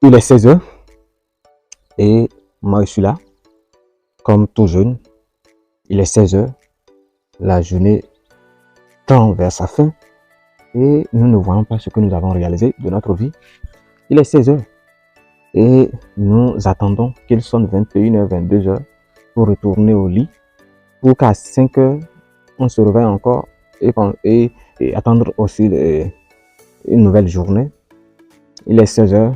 Il est 16 h et moi je suis là, comme tout jeune. Il est 16 h, la journée tend vers sa fin et nous ne voyons pas ce que nous avons réalisé de notre vie. Il est 16 h et nous attendons qu'il sonne 21 h, 22 h pour retourner au lit, pour qu'à 5 h, on se réveille encore et attendre aussi une nouvelle journée. Il est 16 h,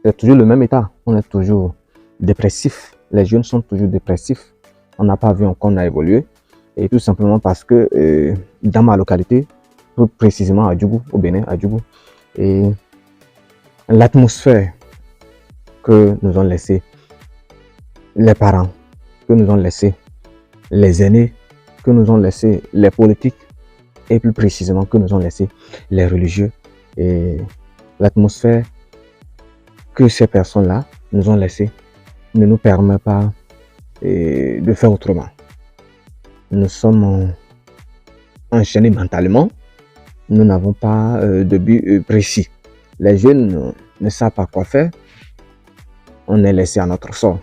c'est toujours le même état, on est toujours dépressif, les jeunes sont toujours dépressifs, on n'a pas vu qu'on a évolué, et tout simplement parce que dans ma localité, plus précisément à Djougou, au Bénin, à Djougou, et l'atmosphère que nous ont laissé les parents, que nous ont laissé les aînés, que nous ont laissé les politiques, et plus précisément que nous ont laissé les religieux, et l'atmosphère que ces personnes-là nous ont laissé ne nous permet pas de faire autrement. Nous sommes enchaînés mentalement, nous n'avons pas de but précis. Les jeunes ne savent pas quoi faire, on est laissé à notre sort.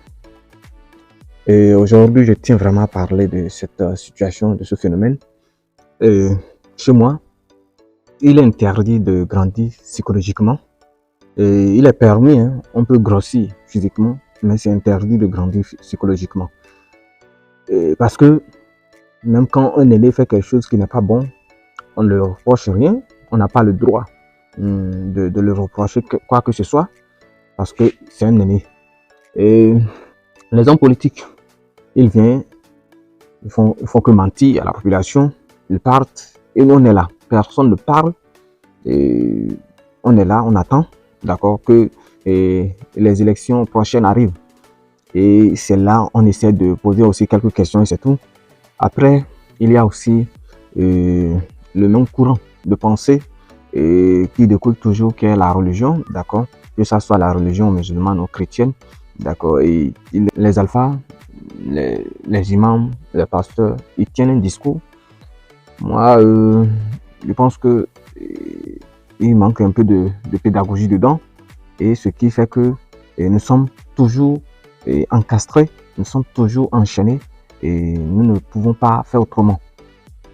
Et aujourd'hui, je tiens vraiment à parler de cette situation, de ce phénomène. Chez moi, il est interdit de grandir psychologiquement. Et il est permis, hein, on peut grossir physiquement, mais c'est interdit de grandir psychologiquement. Parce que même quand un aîné fait quelque chose qui n'est pas bon, on ne le reproche rien, on n'a pas le droit de le reprocher quoi que ce soit, parce que c'est un aîné. Et les hommes politiques, ils viennent, ils font que mentir à la population, ils partent, et nous on est là, personne ne parle, et on est là, on attend. D'accord, que les élections prochaines arrivent. Et c'est là on essaie de poser aussi quelques questions et c'est tout. Après, il y a aussi le même courant de pensée qui découle toujours, qui est la religion, d'accord, que ce soit la religion musulmane ou chrétienne, d'accord. Et les alphas, les imams, les pasteurs, ils tiennent un discours. Moi, je pense que il manque un peu de pédagogie dedans, et ce qui fait que nous sommes toujours encastrés, nous sommes toujours enchaînés et nous ne pouvons pas faire autrement.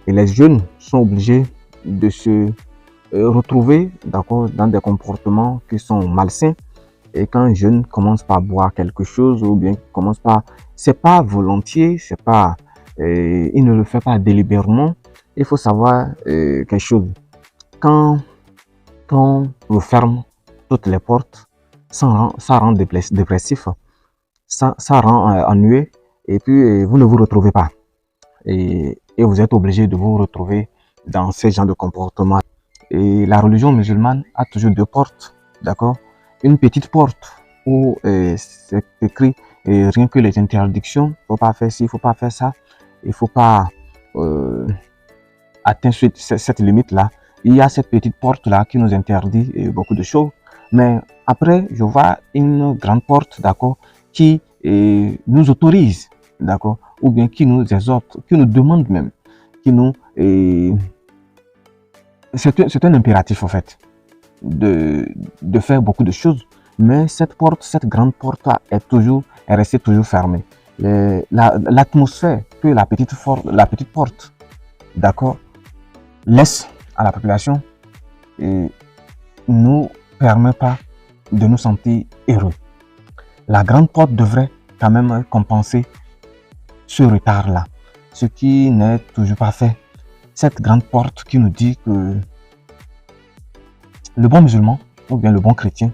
Et les jeunes sont obligés de se retrouver, d'accord, dans des comportements qui sont malsains. Et quand un jeune commence par boire quelque chose ou bien commence par, c'est pas volontiers, c'est pas, il ne le fait pas délibérément. Il faut savoir quelque chose. Quand on referme toutes les portes, ça rend dépressif, ça rend ennuyé, et puis vous ne vous retrouvez pas. Et vous êtes obligé de vous retrouver dans ce genre de comportement. Et la religion musulmane a toujours deux portes, d'accord? Une petite porte où c'est écrit rien que les interdictions, faut pas faire ci, faut pas faire ça, il faut pas atteindre cette limite-là. Il y a cette petite porte-là qui nous interdit beaucoup de choses. Mais après, je vois une grande porte, d'accord, qui nous autorise, d'accord, ou bien qui nous exhorte, qui nous demande même, qui nous... c'est un impératif, en fait, de faire beaucoup de choses. Mais cette porte, cette grande porte-là est restée toujours fermée. L'atmosphère que la petite porte, d'accord, laisse à la population et nous permet pas de nous sentir heureux. La grande porte devrait quand même compenser ce retard-là, ce qui n'est toujours pas fait. Cette grande porte qui nous dit que le bon musulman ou bien le bon chrétien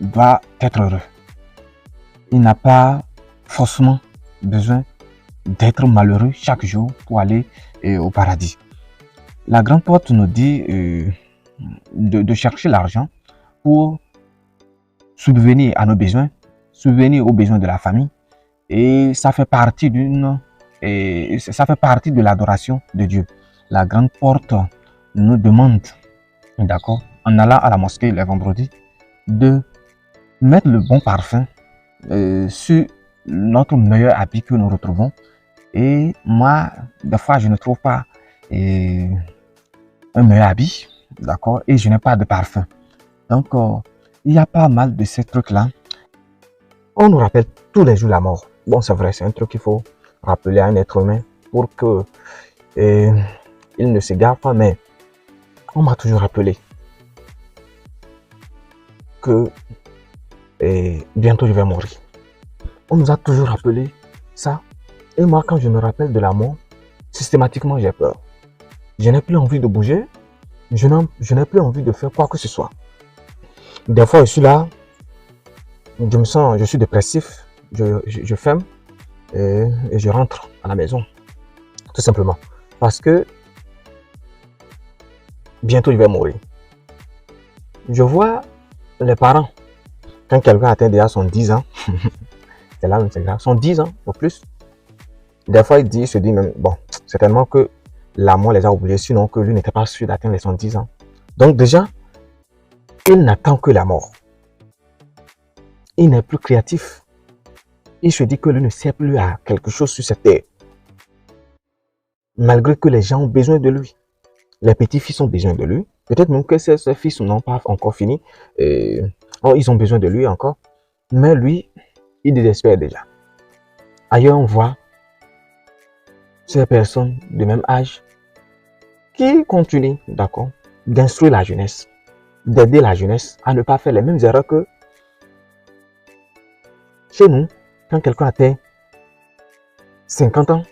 doit être heureux. Il n'a pas forcément besoin d'être malheureux chaque jour pour aller au paradis. La grande porte nous dit de chercher l'argent pour subvenir à nos besoins, subvenir aux besoins de la famille, et ça fait partie de l'adoration de Dieu. La grande porte nous demande, d'accord, en allant à la mosquée le vendredi, de mettre le bon parfum sur notre meilleur habit que nous retrouvons. Et moi, des fois, je ne trouve pas un meilleur habit, d'accord, et je n'ai pas de parfum. Donc, il y a pas mal de ces trucs-là. On nous rappelle tous les jours la mort. Bon, c'est vrai, c'est un truc qu'il faut rappeler à un être humain pour que il ne s'égare pas, mais on m'a toujours rappelé que bientôt je vais mourir. On nous a toujours rappelé ça. Et moi, quand je me rappelle de la mort, systématiquement, j'ai peur. Je n'ai plus envie de bouger. Je n'ai plus envie de faire quoi que ce soit. Des fois, je suis là, je suis dépressif, je ferme et je rentre à la maison. Tout simplement. Parce que bientôt, je vais mourir. Je vois les parents, quand quelqu'un atteint déjà son 10 ans, c'est là même, c'est grave, son 10 ans au plus, des fois, il se dit même, bon, certainement que la mort les a oubliés, sinon que lui n'était pas sûr d'atteindre les 110 ans. Donc déjà, il n'attend que la mort. Il n'est plus créatif. Il se dit que lui ne sert plus à quelque chose sur cette terre. Malgré que les gens ont besoin de lui. Les petits-fils ont besoin de lui. Peut-être même que ses fils n'ont pas encore fini. Ils ont besoin de lui encore. Mais lui, il désespère déjà. Ailleurs, on voit ces personnes de même âge qui continuent, d'accord, d'instruire la jeunesse, d'aider la jeunesse à ne pas faire les mêmes erreurs que chez nous, quand quelqu'un atteint 50 ans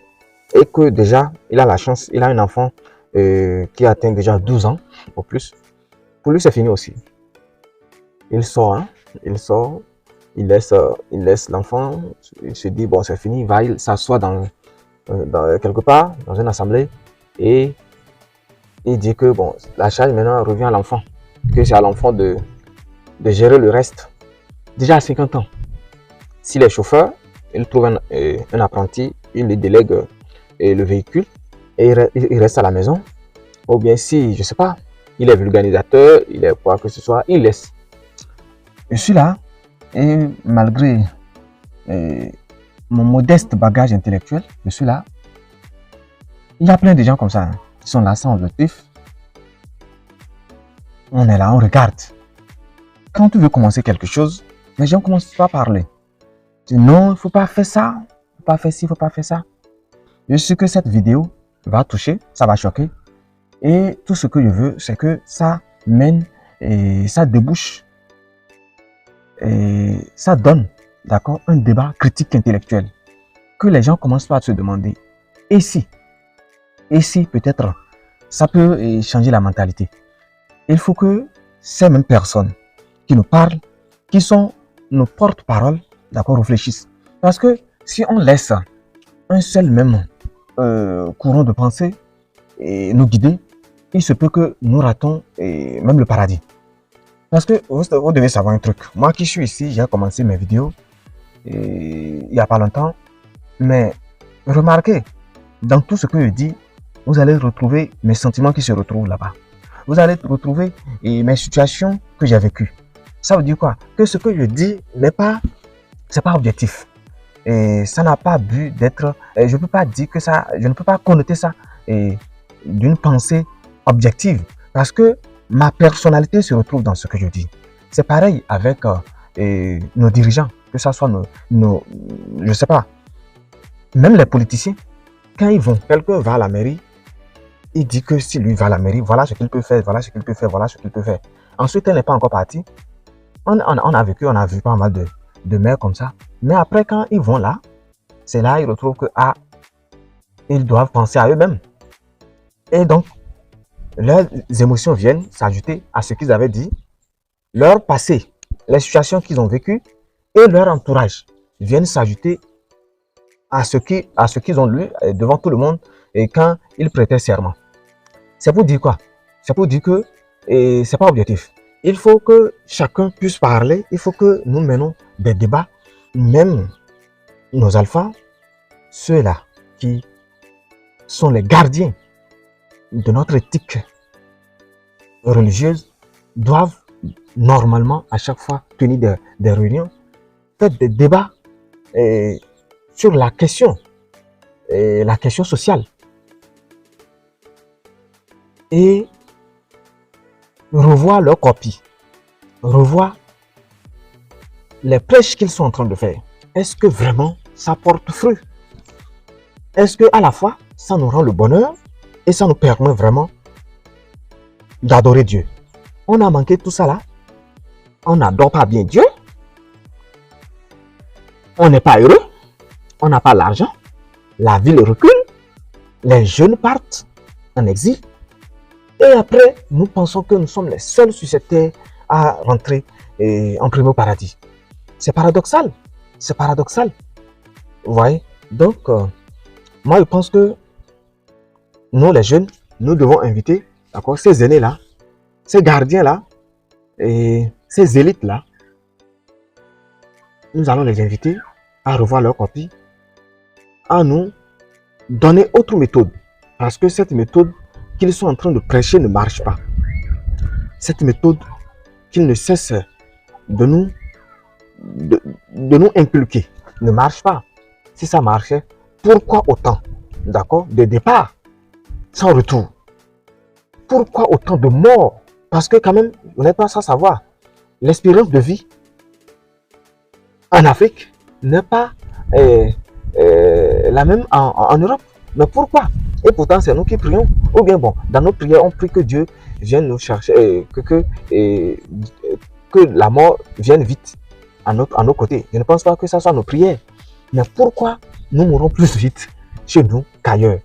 et que déjà, il a la chance, il a un enfant qui atteint déjà 12 ans au plus, pour lui, c'est fini aussi. Il sort, hein, il laisse l'enfant, il se dit, bon, c'est fini, il s'assoit dans quelque part, dans une assemblée, et il dit que, bon, la charge maintenant revient à l'enfant, que c'est à l'enfant de gérer le reste. Déjà à 50 ans. S'il est chauffeur, il trouve un apprenti, il lui délègue le véhicule et il reste à la maison. Ou bien si, je ne sais pas, il est vulgarisateur, il est quoi que ce soit, il laisse. Je suis là et malgré mon modeste bagage intellectuel, je suis là. Il y a plein de gens comme ça hein, qui sont là sans objectif. On est là, on regarde. Quand tu veux commencer quelque chose, les gens commencent pas à parler. Non, il ne faut pas faire ça, il ne faut pas faire ci, il ne faut pas faire ça. Je sais que cette vidéo va toucher, ça va choquer. Et tout ce que je veux, c'est que ça mène et ça débouche et ça donne, d'accord, un débat critique intellectuel. Que les gens commencent pas à se demander, et si peut-être, ça peut changer la mentalité. Il faut que ces mêmes personnes qui nous parlent, qui sont nos porte-parole, d'accord, réfléchissent. Parce que si on laisse un seul même courant de pensée nous guider, il se peut que nous ratons même le paradis. Parce que vous devez savoir un truc. Moi qui suis ici, j'ai commencé mes vidéos il n'y a pas longtemps. Mais remarquez, dans tout ce que je dis, vous allez retrouver mes sentiments qui se retrouvent là-bas. Vous allez retrouver mes situations que j'ai vécues. Ça veut dire quoi? Que ce que je dis c'est pas objectif. Et ça n'a pas but d'être, je ne peux pas dire que ça, je ne peux pas connoter ça d'une pensée objective. Parce que ma personnalité se retrouve dans ce que je dis. C'est pareil avec nos dirigeants, que ce soit je sais pas, même les politiciens, quand ils vont, quelqu'un va à la mairie, il dit que si lui va à la mairie, voilà ce qu'il peut faire, voilà ce qu'il peut faire, voilà ce qu'il peut faire. Ensuite, elle n'est pas encore partie. On a vu pas mal de maires comme ça. Mais après, quand ils vont là, c'est là ils retrouvent que ils doivent penser à eux-mêmes. Et donc, leurs émotions viennent s'ajouter à ce qu'ils avaient dit, leur passé, les situations qu'ils ont vécues et leur entourage viennent s'ajouter à ce qu'ils ont lu devant tout le monde et quand ils prêtaient serment. C'est pour dire quoi? C'est pour dire que c'est pas objectif. Il faut que chacun puisse parler, il faut que nous menons des débats, même nos alphas, ceux-là qui sont les gardiens de notre éthique religieuse, doivent normalement à chaque fois tenir des réunions, faire des débats sur la question sociale et revoir leur copie, revoir les prêches qu'ils sont en train de faire, est-ce que vraiment ça porte fruit? Est-ce que à la fois ça nous rend le bonheur et ça nous permet vraiment d'adorer Dieu? On a manqué tout ça là. On n'adore pas bien Dieu. On n'est pas heureux. On n'a pas l'argent. La ville recule. Les jeunes partent en exil. Et après, nous pensons que nous sommes les seuls sur cette terre à rentrer en premier au paradis. C'est paradoxal. C'est paradoxal. Vous voyez? Donc, moi, je pense que nous, les jeunes, nous devons inviter ces aînés-là, ces gardiens-là, et ces élites-là. Nous allons les inviter à revoir leur copie, à nous donner autre méthode. Parce que cette méthode qu'ils sont en train de prêcher ne marche pas. Cette méthode qu'ils ne cessent de nous inculquer ne marche pas. Si ça marchait, pourquoi autant, d'accord, de départ sans retour? Pourquoi autant de morts? Parce que quand même, vous n'êtes pas sans savoir, l'espérance de vie en Afrique n'est pas la même en Europe. Mais pourquoi? Et pourtant, c'est nous qui prions. Ou bien, bon, dans nos prières, on prie que Dieu vienne nous chercher, que la mort vienne vite à nos côtés. Je ne pense pas que ça soit nos prières. Mais pourquoi nous mourons plus vite chez nous qu'ailleurs?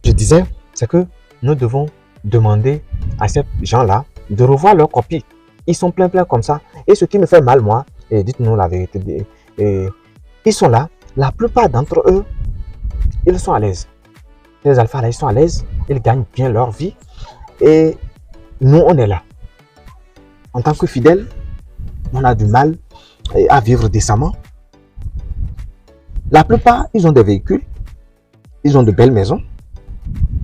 Je disais, c'est que nous devons demander à ces gens-là de revoir leur copie. Ils sont plein comme ça. Et ce qui me fait mal, moi, et dites-nous la vérité, ils sont là. La plupart d'entre eux, ils sont à l'aise. Les alphas là, ils sont à l'aise. Ils gagnent bien leur vie. Et nous, on est là. En tant que fidèles, on a du mal à vivre décemment. La plupart, ils ont des véhicules. Ils ont de belles maisons.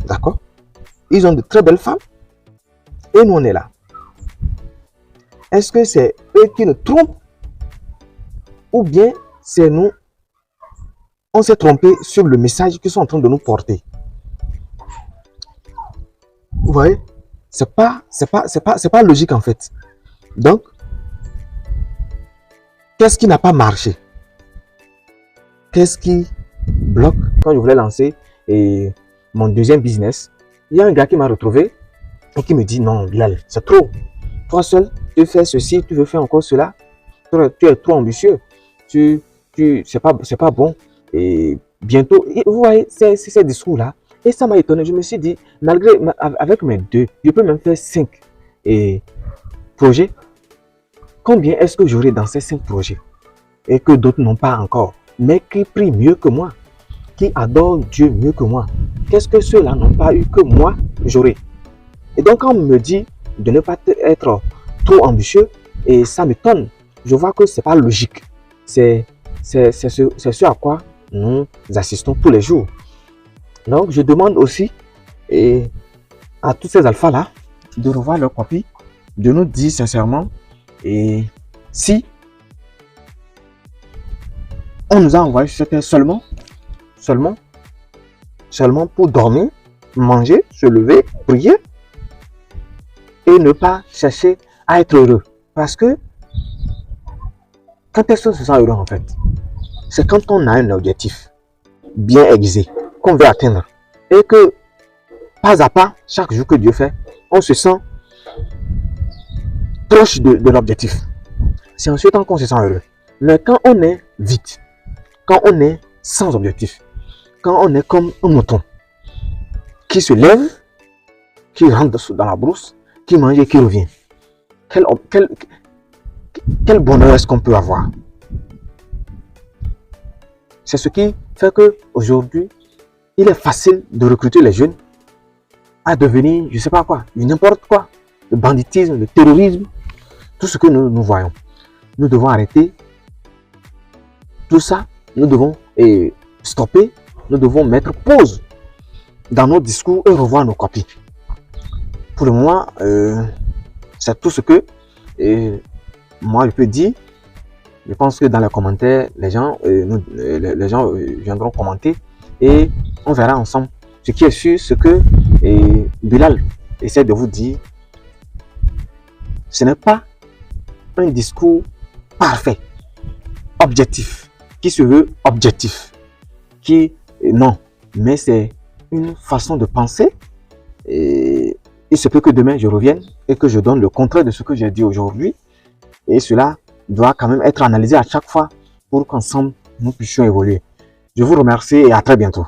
D'accord? Ils ont de très belles femmes. Et nous, on est là. Est-ce que c'est eux qui nous trompent? Ou bien c'est nous? On s'est trompé sur le message qu'ils sont en train de nous porter. Vous voyez? C'est pas logique en fait. Donc, qu'est-ce qui n'a pas marché? Qu'est-ce qui bloque? Quand je voulais lancer mon deuxième business, il y a un gars qui m'a retrouvé et qui me dit non, Bilal, c'est trop. Toi seul, tu fais ceci, tu veux faire encore cela. Tu es trop ambitieux. C'est pas bon. Et bientôt, et vous voyez, c'est ces discours-là. Et ça m'a étonné. Je me suis dit, avec mes 2, je peux même faire 5 projets. Combien est-ce que j'aurai dans ces 5 projets? Et que d'autres n'ont pas encore. Mais qui prient mieux que moi. Qui adorent Dieu mieux que moi. Qu'est-ce que ceux-là n'ont pas eu que moi, j'aurai? Et donc, quand on me dit de ne pas être trop ambitieux, et ça m'étonne. Je vois que ce n'est pas logique. C'est ce à quoi nous assistons tous les jours. Donc, je demande aussi à tous ces alphas-là de revoir leur copie, de nous dire sincèrement si on nous a envoyé sur cette terre seulement pour dormir, manger, se lever, prier et ne pas chercher à être heureux. Parce que quand est-ce qu'on se sent heureux en fait? C'est quand on a un objectif bien aiguisé qu'on veut atteindre et que pas à pas, chaque jour que Dieu fait, on se sent proche de l'objectif. C'est en ce temps qu'on se sent heureux. Mais quand on est vide, quand on est sans objectif, quand on est comme un mouton qui se lève, qui rentre dans la brousse, qui mange et qui revient, quel bonheur est-ce qu'on peut avoir? C'est ce qui fait qu'aujourd'hui, il est facile de recruter les jeunes à devenir, je ne sais pas quoi, n'importe quoi, le banditisme, le terrorisme, tout ce que nous voyons. Nous devons arrêter tout ça, nous devons stopper, nous devons mettre pause dans nos discours et revoir nos copies. Pour le moment, c'est tout ce que moi je peux dire. Je pense que dans les commentaires, les gens viendront commenter et on verra ensemble. Ce qui est sûr, ce que Bilal essaie de vous dire, ce n'est pas un discours parfait. objectif, qui se veut objectif, qui, non, mais c'est une façon de penser. Et il se peut que demain je revienne et que je donne le contraire de ce que j'ai dit aujourd'hui. Et cela doit quand même être analysé à chaque fois pour qu'ensemble nous puissions évoluer. Je vous remercie et à très bientôt.